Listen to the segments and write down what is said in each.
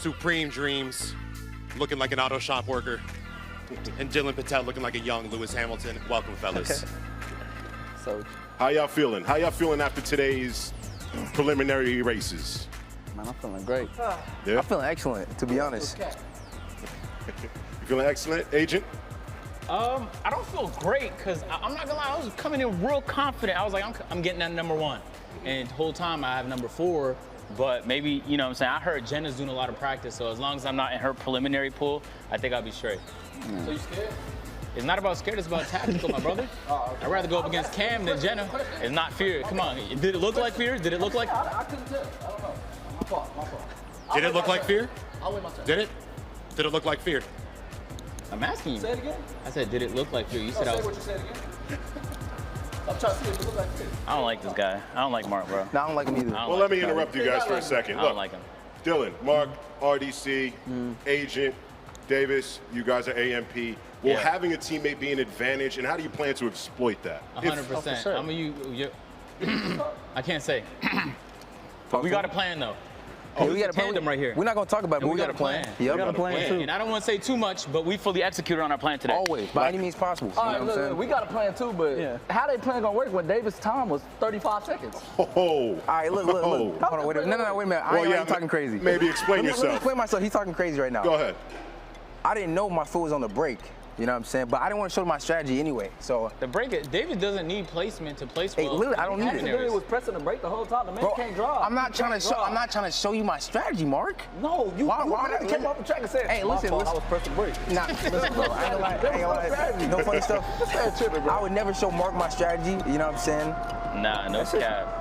Supreme Dreams, looking like an auto shop worker. And Dylan Patel looking like a young Lewis Hamilton. Welcome, fellas. Okay. So, how y'all feeling? How y'all feeling after today's preliminary races? man, I'm feeling great. Yeah? I'm feeling excellent, to be honest. You feeling excellent, Agent? I don't feel great because I'm not gonna lie, I was coming in real confident. I was like, I'm getting that #1. And the whole time I have #4, but maybe, you know what I'm saying? I heard Jenna's doing a lot of practice, so as long as I'm not in her preliminary pool, I think I'll be straight. So you scared? It's not about scared, it's about tactical, my brother. I'd rather go up against Cam than Jenna. It's not fear. Come on. Did it look like fear? Did it look like? I couldn't tell. I don't know. My fault. Did it look like fear? I'll wait my turn. Did it? Did it look like fear? I'm asking you. Say it again. I said, did it look like fear? You said I Say was. what you said again. I'm trying to see if it look like fear. I don't like this guy. I don't like Mark, bro. No, I don't like him either. Well, let me interrupt you guys for a second. I don't like him. Dylan, Mark, RDC, Agent, Davis, you guys are AMP. Will having a teammate be an advantage, and how do you plan to exploit that? 100%. sure. I mean, I can't say. But we got a plan, though. Hey, we got a tandem right here. We're not gonna talk about it, but we got a plan. We Yep. got a plan too. And I don't want to say too much, but we fully executed on our plan today. Always, by any means possible. All You right, know what I'm look, saying? we got a plan too, but how they plan gonna work when Davis' time was 35 seconds? Oh. All right, look. Hold on, wait a minute. No, wait a minute. I ain't talking crazy. Maybe explain Let me yourself. explain myself. He's talking crazy right now. Go ahead. I didn't know my foot was on the brake. You know what I'm saying? But I didn't want to show my strategy anyway. So The break it. David doesn't need placement to place Hey, well. literally, I don't need it. He literally was pressing the brake the whole time. The man bro, can't drive. I'm not trying to show you my strategy, Mark. No, you Why- came off the track and said, Hey, "My listen, fault, I listen. was pressing brake." Nah, listen, bro. I ain't gonna lie. No funny stuff. I would never show Mark my strategy. You know what I'm saying? Nah, no cap.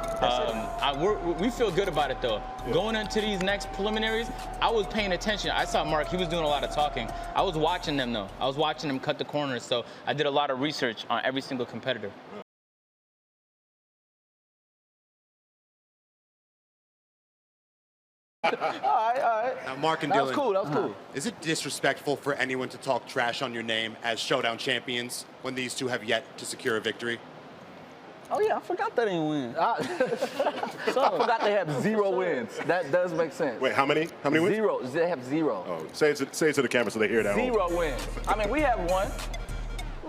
We feel good about it though. Going into these next preliminaries, I was paying attention. I saw Mark, he was doing a lot of talking. I was watching them though. I was watching them cut the corners, so I did a lot of research on every single competitor. All right. Now, Mark and That Dylan, was cool. That was cool. is it disrespectful for anyone to talk trash on your name as Showdown champions when these two have yet to secure a victory? Oh yeah, I forgot they didn't win. I forgot they have 0 wins. That does make sense. Wait, how many? How many wins? 0. They have 0. Oh, say it to the camera so they hear that. 0 wins. I mean, we have 1.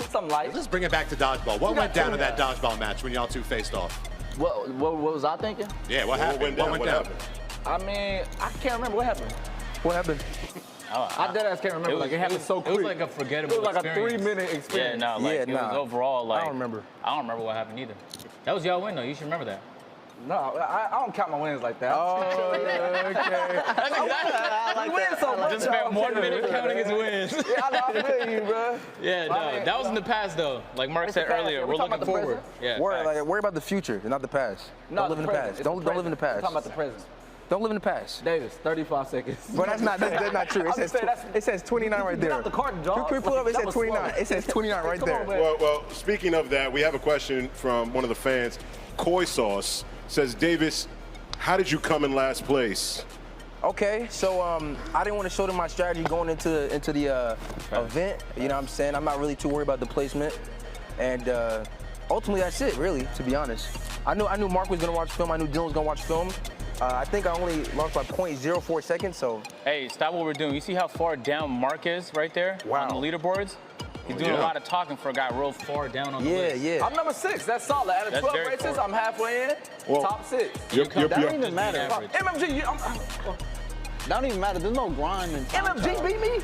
Something light. Let's bring it back to dodgeball. What went down in that dodgeball match when y'all two faced off? What was I thinking? Yeah, what happened? What went down? I mean, I can't remember what happened. What happened? I dead ass can't remember. It happened so quick. It was like a forgettable It was like experience. a 3-minute experience. Yeah, no, like it was overall like. I don't remember. I don't remember what happened either. That was y'all win though. You should remember that. No, I don't count my wins like that. Oh, okay. That's exactly. We win so much. Just spent 1 minute counting his wins. Yeah, I know. I feel you, bro. Yeah, no, that was in the past though. Like Mark said earlier, we're looking forward. Yeah. Worry about the future, not the past. Don't live in the past. Don't live in the past. We're talking about the present. Don't live in the past. Davis, 35 seconds. But that's not true. It says 29 right there. Not the card, dog. Can we pull up? It That says was 29. slow. It says 29 right Come on, there. man. Well, speaking of that, we have a question from one of the fans. Koi Sauce says, Davis, how did you come in last place? Okay, so I didn't want to show them my strategy going into the event. You know what I'm saying? I'm not really too worried about the placement. And ultimately, that's it, really, to be honest. I knew Mark was going to watch film. I knew Dylan was going to watch film. I think I only lost by 0.04 seconds, so. Hey, stop what we're doing. You see how far down Mark is right there on the leaderboards? He's doing a lot of talking for a guy real far down on the list. Yeah. I'm number 6. That's solid. Out of 12 very races, far. I'm halfway in. Well, Top 6. That don't even matter. Average. MMG, That don't even matter. There's no grind in time MMG trial. beat me.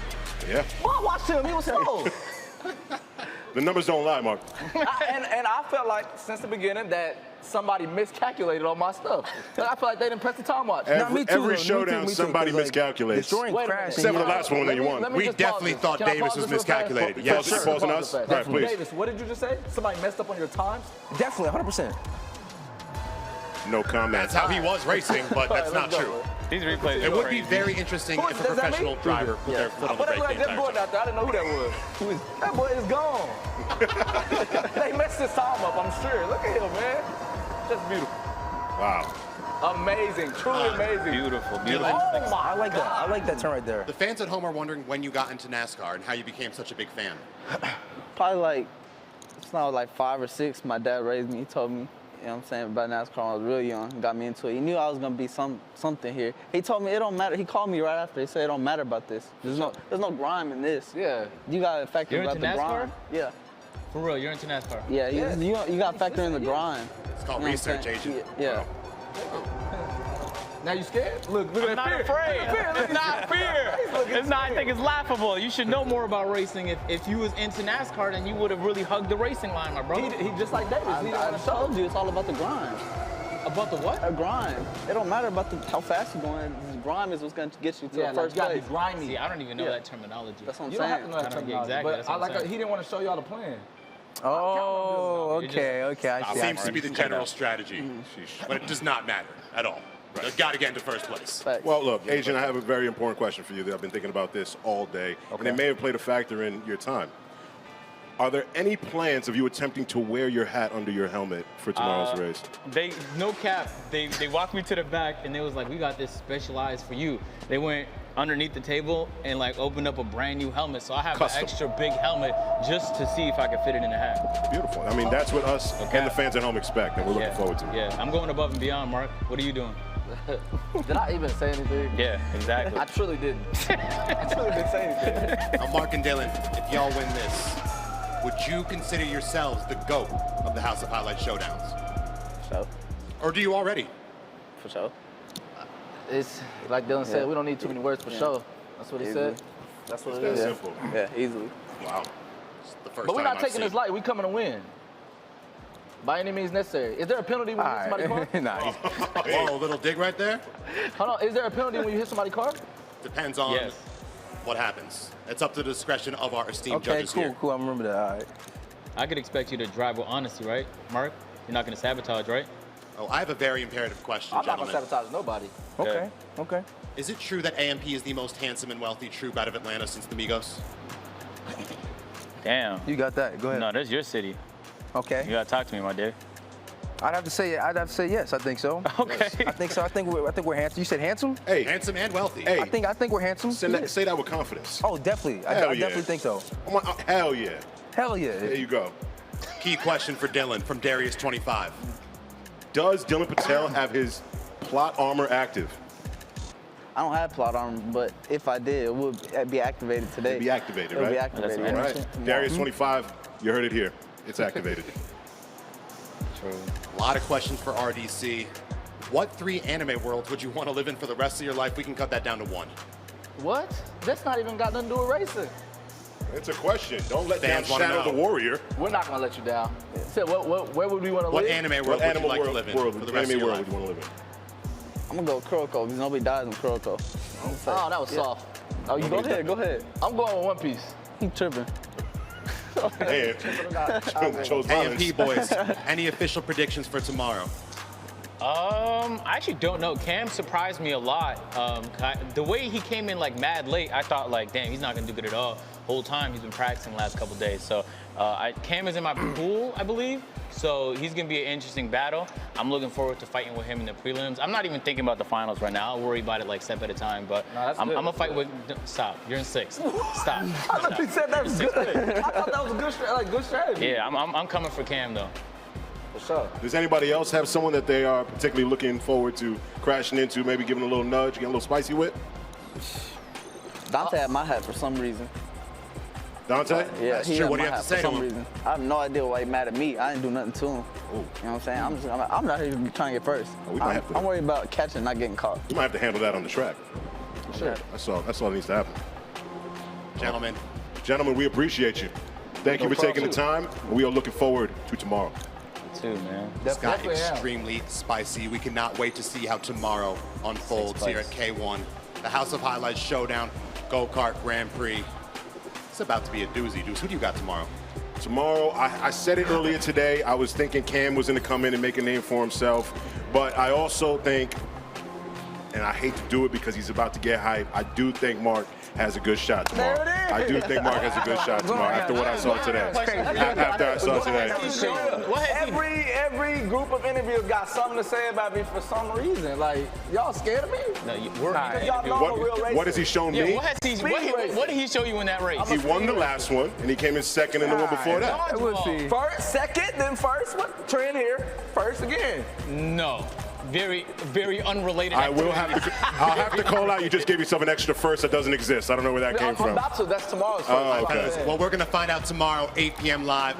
Yeah. Well, I watched him. He was slow. The numbers don't lie, Mark. and I felt like since the beginning that somebody miscalculated on my stuff. I feel like they didn't press the time watch. Every showdown, somebody miscalculates. Destroying crash. Except for the last one that you won. We definitely thought Davis was miscalculated. Yeah, Yes, sure. Pausing us? Right, please. Davis, what did you just say? Somebody messed up on your times? Definitely, 100%. No comment. That's how he was racing, but that's not true. These replays It are would be crazy. very interesting if a Does that professional mean? driver put their foot on the But they brake look the like that entire boy time. out there. I didn't know who that was. That boy is gone. They messed his time up, I'm sure. Look at him, man. Just beautiful. Wow. Amazing, truly amazing. Beautiful, Oh beautiful. my I like that. I like that turn right there. The fans at home are wondering when you got into NASCAR and how you became such a big fan. Probably like, it's not like 5 or 6. My dad raised me. He told me, know what I'm saying, about NASCAR when I was real young. Got me into it. He knew I was gonna be something here. He told me it don't matter. He called me right after. He said it don't matter about this. There's no grime in this. Yeah. You gotta factor about the grime. Yeah. For real, you're into NASCAR? Yeah. You gotta factor in the grime. It's called You know what I'm research, saying? agent. Yeah. Now you scared? Look I'm at not that afraid. fear. It's not fear. It's not. I think it's laughable. You should know more about racing. If you was into NASCAR, then you would have really hugged the racing line, my brother. He just like Davis. He didn't want I to show. told you it's all about the grime. About the what? A grime. It don't matter about how fast you're going. The grime is what's gonna get you to the first you gotta place. be grimy. See, I don't even know that terminology. That's what I'm You don't have to saying. know that I don't- terminology. exactly, But that's what I'm saying. he didn't want to show y'all the plan. Oh, It just- okay. I see. Seems to be the general strategy, but it does not matter at all. Right. Got to get into first place. Facts. Well, look, Agent, I have a very important question for you that I've been thinking about this all day, and it may have played a factor in your time. Are there any plans of you attempting to wear your hat under your helmet for tomorrow's race? They no cap. They walked me to the back and they was like, "We got this specialized for you." They went underneath the table and like opened up a brand new helmet. So I have Custom. an extra big helmet just to see if I can fit it in the hat. Beautiful. I mean, that's what us Okay. and the fans at home expect, and we're looking forward to it. Yeah, I'm going above and beyond, Mark. What are you doing? Did I even say anything? Yeah, exactly. I truly didn't. I truly didn't say anything. Now, Mark and Dylan, if y'all win this, would you consider yourselves the GOAT of the House of Highlight Showdowns? For sure. Or do you already? For sure. It's like Dylan said, we don't need too many words for show. That's what he Easily. said. That's what It's it that is. simple. Yeah, easily. Wow. It's the first But we're time not I've taking seen- this light. We coming to win. By any means necessary. Is there a penalty when you hit somebody's car? Nah, Whoa, a little dig right there? Hold on. Is there a penalty when you hit somebody's car? Depends on Yes. what happens. It's up to the discretion of our esteemed okay, judges here. cool. I remember that. All right. I could expect you to drive with honesty, right, Mark? You're not going to sabotage, right? Oh, I have a very imperative question, I'm not gonna gentlemen. sabotage nobody. Okay. Is it true that AMP is the most handsome and wealthy troop out of Atlanta since the Migos? Damn. You got that. Go ahead. No, that's your city. You Okay. got to talk to me, my dear. I'd have to say yes. I think so. Okay. I think so. I think we're handsome. You said handsome? Hey, Handsome and wealthy. Hey. I think we're handsome. say that with confidence. Oh, definitely. I Hell yeah. definitely think so. Hell yeah. Hell yeah. There you go. Key question for Dylan from Darius25. Does Dylan Patel have his plot armor active? I don't have plot armor, but if I did, it would be activated today. It'd be activated, It would be right? activated. That's All right. right. Darius 25, you heard it here. It's activated. A lot of questions for RDC. What 3 anime worlds would you want to live in for the rest of your life? We can cut that down to 1. What? That's not even got nothing to do with racing. It's a question. Don't let down Fans wanna Shadow know. the Warrior. We're not gonna let you down. So where would we want to What live? anime world What would you animal like to world, live in for the rest of anime your world life? would you want to live I'm gonna go Kuroko because nobody dies in Kuroko. Oh, that was soft. Oh, you Go ahead, go ahead. I'm going with One Piece. Keep tripping. in? And chose violence. AMP boys, any official predictions for tomorrow? I actually don't know. Cam surprised me a lot. The way he came in like mad late, I thought like, damn, he's not gonna do good at all. Whole time he's been practicing the last couple days. So Cam is in my pool, I believe. So he's gonna be an interesting battle. I'm looking forward to fighting with him in the prelims. I'm not even thinking about the finals right now. I'll worry about it like step at a time. But that's I'm good. gonna fight with. Stop. You're in 6th. Stop. I thought you said that was good. I thought that was a good strategy. Yeah, I'm coming for Cam though. For sure. Does anybody else have someone that they are particularly looking forward to crashing into, maybe giving a little nudge, getting a little spicy with? Dante had my hat for some reason. Dante? Yeah, That's he true. had What do my you have hat to say for to some him? reason. I have no idea why he mad at me. I didn't do nothing to him. You know what I'm saying? I'm not even trying to get first. we might have to- I'm worried about catching, not getting caught. You might have to handle that on the track. Sure. That's all that needs to happen. Gentlemen, Gentlemen, we appreciate you. Thank you No for taking the problem. time. We are looking forward to tomorrow. Too, man. this got Definitely am. extremely spicy. We cannot wait to see how tomorrow unfolds here at K1. The House of Highlights Showdown, Go-Kart Grand Prix. It's about to be a doozy, Deuce. Who do you got tomorrow? Tomorrow, I said it earlier today, I was thinking Cam was going to come in and make a name for himself, but I also think, and I hate to do it because he's about to get hype. I do think Mark has a good shot tomorrow. There it is. I do think Mark has a good shot tomorrow after what I saw today. After I saw today. Every group of interviewers got something to say about me for some reason. Like, y'all scared of me? No, we're Because y'all know I'm a real racist. What has he shown Yeah, me? what did he show you in that race? He won the last one, and he came in second in the one before that. We'll see. First, second, then first. What trend here? First again. No. Very, very unrelated. I'll have to call out. You just gave yourself an extra first that doesn't exist. I don't know where that came I'm from. about to. That's tomorrow's first. Oh, okay. Well, we're going to find out tomorrow, 8 p.m. live